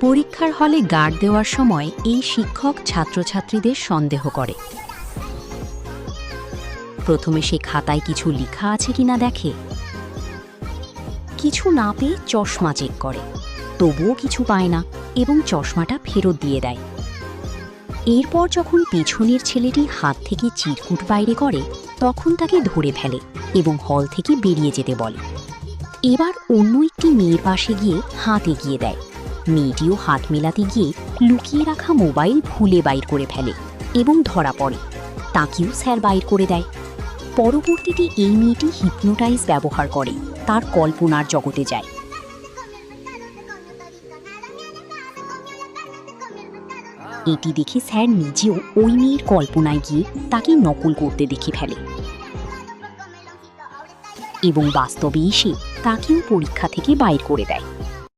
পরীক্ষার হলে গার্ড দেওয়ার সময় এই শিক্ষক ছাত্রছাত্রীদের সন্দেহ করে। প্রথমে সে খাতায় কিছু লেখা আছে কিনা দেখে, কিছু না পেয়ে চশমা চেক করে, তবুও কিছু পায় না এবং চশমাটা ফেরত দিয়ে দেয়। এরপর যখন পেছনের ছেলেটি হাত থেকে চিরকুট বাইরে করে, তখন তাকে ধরে ফেলে এবং হল থেকে বেরিয়ে যেতে বলে। এবার অন্য একটি মেয়ের পাশে গিয়ে হাত এগিয়ে দেয়। মেয়েটিও হাত মেলাতে গিয়ে লুকিয়ে রাখা মোবাইল ভুলে বাইর করে ফেলে এবং ধরা পড়ে। তাকেও স্যার বাইর করে দেয়। পরবর্তীতে এই মেয়েটি হিপনোটাইজ ব্যবহার করে তার কল্পনার জগতে যায়। এটি দেখে স্যার নিজেও ওই মেয়ের কল্পনায় গিয়ে তাকে নকল করতে দেখে ফেলে এবং বাস্তবে এসে তাকেও পরীক্ষা থেকে বাইর করে দেয়।